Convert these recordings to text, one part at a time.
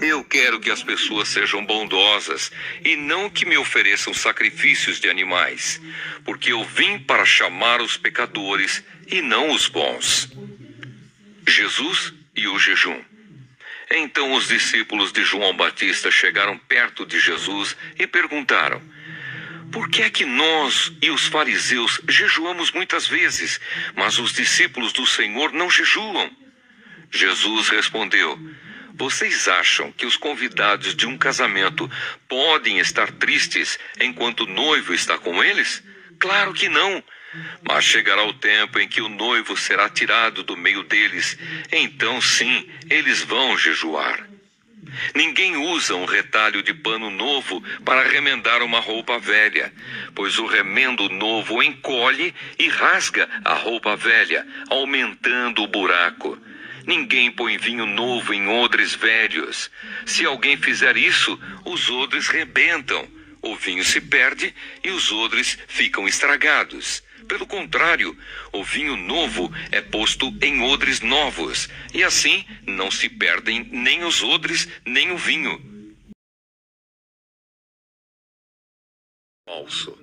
Eu quero que as pessoas sejam bondosas e não que me ofereçam sacrifícios de animais, porque eu vim para chamar os pecadores e não os bons. Jesus e o jejum. Então os discípulos de João Batista chegaram perto de Jesus e perguntaram: por que é que nós e os fariseus jejuamos muitas vezes, mas os discípulos do Senhor não jejuam? Jesus respondeu: vocês acham que os convidados de um casamento podem estar tristes enquanto o noivo está com eles? Claro que não. Mas chegará o tempo em que o noivo será tirado do meio deles. Então, sim, eles vão jejuar. Ninguém usa um retalho de pano novo para remendar uma roupa velha, pois o remendo novo encolhe e rasga a roupa velha, aumentando o buraco. Ninguém põe vinho novo em odres velhos. Se alguém fizer isso, os odres rebentam. O vinho se perde e os odres ficam estragados. Pelo contrário, o vinho novo é posto em odres novos, e assim não se perdem nem os odres, nem o vinho. Falso.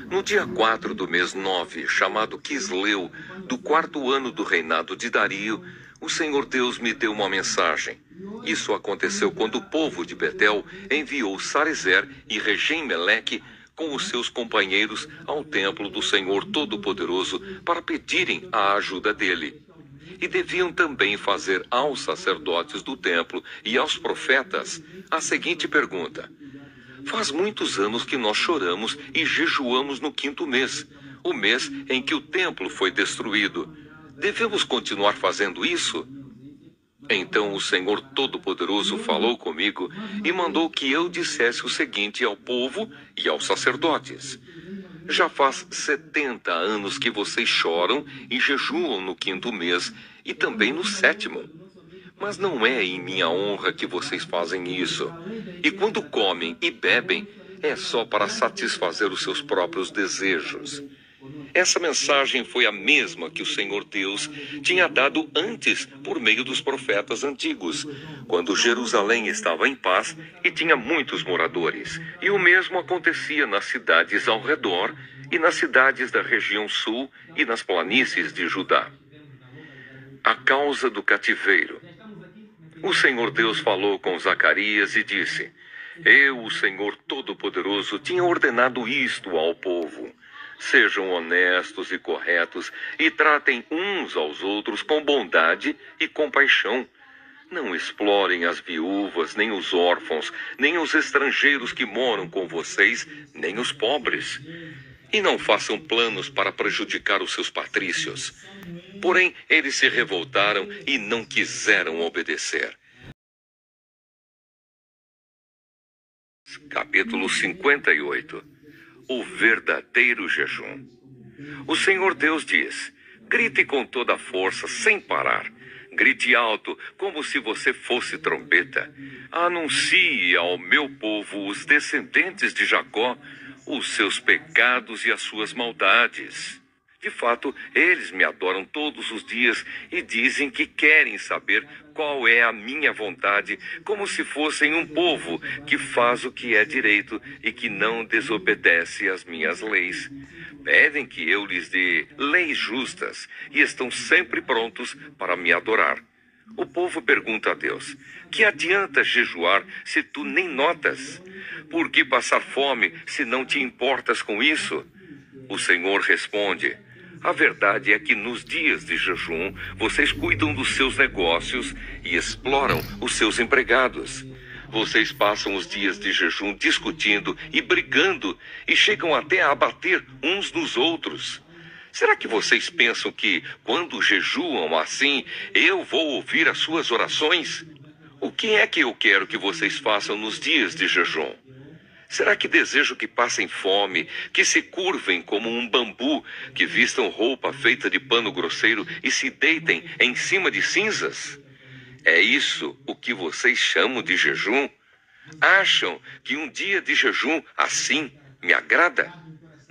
No dia 4 do mês 9, chamado Quisleu, do 4º ano do reinado de Dario, o Senhor Deus me deu uma mensagem. Isso aconteceu quando o povo de Betel enviou Sarezer e Regem-Meleque com os seus companheiros ao templo do Senhor Todo-Poderoso para pedirem a ajuda dele. E deviam também fazer aos sacerdotes do templo e aos profetas a seguinte pergunta: faz muitos anos que nós choramos e jejuamos no 5º mês, o mês em que o templo foi destruído. Devemos continuar fazendo isso? Então o Senhor Todo-Poderoso falou comigo e mandou que eu dissesse o seguinte ao povo e aos sacerdotes: já faz 70 anos que vocês choram e jejuam no 5º mês e também no 7º. Mas não é em minha honra que vocês fazem isso. E quando comem e bebem, é só para satisfazer os seus próprios desejos. Essa mensagem foi a mesma que o Senhor Deus tinha dado antes por meio dos profetas antigos, quando Jerusalém estava em paz e tinha muitos moradores. E o mesmo acontecia nas cidades ao redor e nas cidades da região sul e nas planícies de Judá. A causa do cativeiro. O Senhor Deus falou com Zacarias e disse: eu, o Senhor Todo-Poderoso, tinha ordenado isto ao povo: sejam honestos e corretos e tratem uns aos outros com bondade e compaixão. Não explorem as viúvas, nem os órfãos, nem os estrangeiros que moram com vocês, nem os pobres. E não façam planos para prejudicar os seus patrícios. Porém, eles se revoltaram e não quiseram obedecer. Capítulo 58. O verdadeiro jejum. O Senhor Deus diz: grite com toda a força, sem parar. Grite alto, como se você fosse trombeta. Anuncie ao meu povo, os descendentes de Jacó, os seus pecados e as suas maldades. De fato, eles me adoram todos os dias e dizem que querem saber qual é a minha vontade, como se fossem um povo que faz o que é direito e que não desobedece às minhas leis. Pedem que eu lhes dê leis justas e estão sempre prontos para me adorar. O povo pergunta a Deus: que adianta jejuar se tu nem notas? Por que passar fome se não te importas com isso? O Senhor responde: a verdade é que nos dias de jejum, vocês cuidam dos seus negócios e exploram os seus empregados. Vocês passam os dias de jejum discutindo e brigando e chegam até a bater uns nos outros. Será que vocês pensam que, quando jejuam assim, eu vou ouvir as suas orações? O que é que eu quero que vocês façam nos dias de jejum? Será que desejo que passem fome, que se curvem como um bambu, que vistam roupa feita de pano grosseiro e se deitem em cima de cinzas? É isso o que vocês chamam de jejum? Acham que um dia de jejum assim me agrada?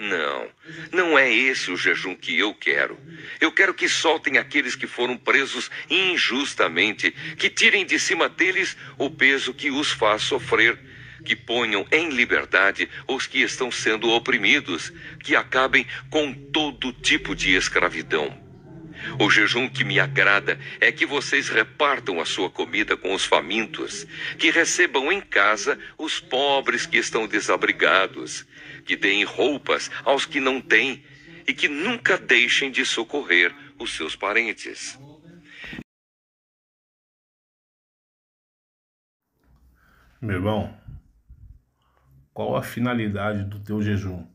Não, não é esse o jejum que eu quero. Eu quero que soltem aqueles que foram presos injustamente, que tirem de cima deles o peso que os faz sofrer, que ponham em liberdade os que estão sendo oprimidos, que acabem com todo tipo de escravidão. O jejum que me agrada é que vocês repartam a sua comida com os famintos, que recebam em casa os pobres que estão desabrigados, que deem roupas aos que não têm e que nunca deixem de socorrer os seus parentes. Meu irmão, qual a finalidade do teu jejum?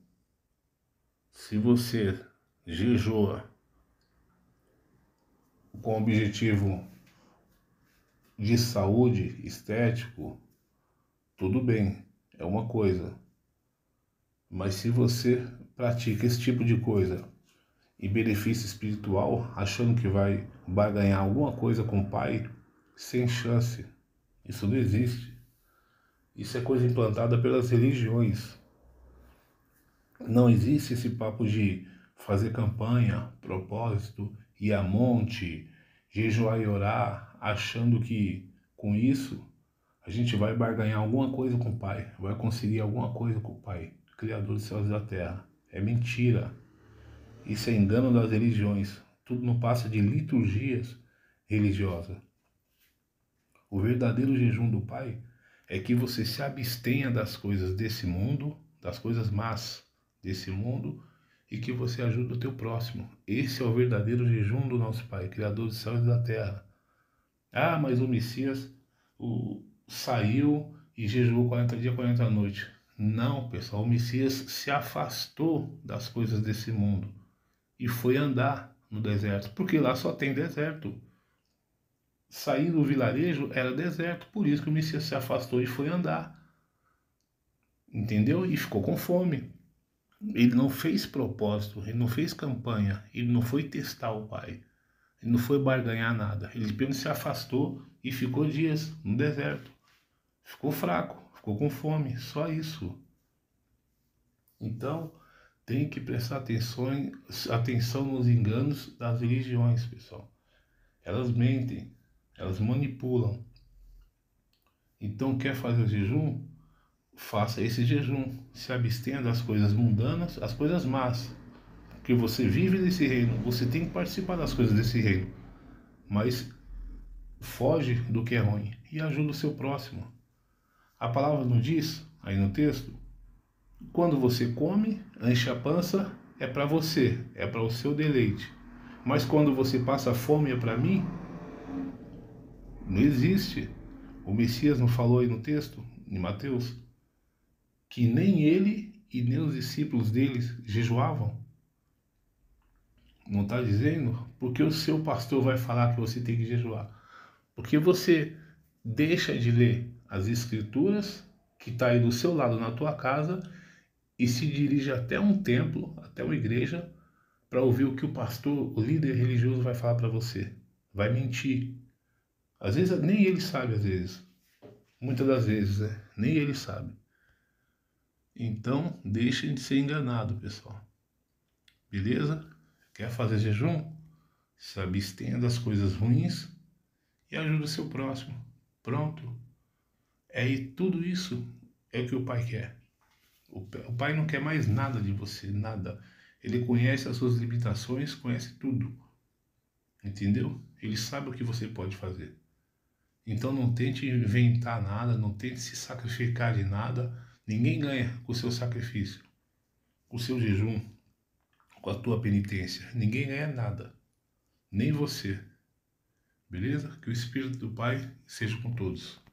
Se você jejua com objetivo de saúde, estético, tudo bem, é uma coisa. Mas se você pratica esse tipo de coisa em benefício espiritual, achando que vai barganhar alguma coisa com o Pai, sem chance. Isso não existe. Isso é coisa implantada pelas religiões. Não existe esse papo de fazer campanha, propósito, ir a monte, jejuar e orar, achando que com isso a gente vai barganhar alguma coisa com o Pai, vai conseguir alguma coisa com o Pai, Criador dos céus e da terra. É mentira. Isso é engano das religiões. Tudo não passa de liturgias religiosas. O verdadeiro jejum do Pai é que você se abstenha das coisas desse mundo, das coisas más desse mundo, e que você ajude o teu próximo. Esse é o verdadeiro jejum do nosso Pai, Criador dos céus e da terra. Ah, mas o Messias saiu e jejuou 40 dias, 40 noites. Não, pessoal, o Messias se afastou das coisas desse mundo e foi andar no deserto, porque lá só tem deserto. Sair do vilarejo era deserto, por isso que o Messias se afastou e foi andar. Entendeu? E ficou com fome. Ele não fez propósito, ele não fez campanha, ele não foi testar o Pai, ele não foi barganhar nada. Ele apenas se afastou e ficou dias no deserto. Ficou fraco, ficou com fome, só isso. Então, tem que prestar atenção nos enganos das religiões, pessoal. Elas mentem, elas manipulam. Então, quer fazer o jejum? Faça esse jejum. Se abstenha das coisas mundanas, as coisas más. Porque você vive nesse reino, você tem que participar das coisas desse reino. Mas foge do que é ruim e ajuda o seu próximo. A palavra não diz, aí no texto, quando você come, enche a pança, é para você, é para o seu deleite. Mas quando você passa fome, é para mim? Não existe. O Messias não falou aí no texto, em Mateus, que nem ele e nem os discípulos deles jejuavam? Não está dizendo? Porque o seu pastor vai falar que você tem que jejuar. Porque você deixa de ler as escrituras que está aí do seu lado na tua casa e se dirige até um templo, até uma igreja, para ouvir o que o pastor, o líder religioso vai falar para você. Vai mentir. Às vezes nem ele sabe, às vezes. Muitas das vezes, né? Nem ele sabe. Então, deixem de ser enganado, pessoal. Beleza? Quer fazer jejum? Se abstenha das coisas ruins e ajude o seu próximo. Pronto. Tudo isso é o que o Pai quer. O Pai não quer mais nada de você, nada. Ele conhece as suas limitações, conhece tudo. Entendeu? Ele sabe o que você pode fazer. Então não tente inventar nada, não tente se sacrificar de nada. Ninguém ganha com o seu sacrifício, com o seu jejum, com a tua penitência. Ninguém ganha nada. Nem você. Beleza? Que o Espírito do Pai seja com todos.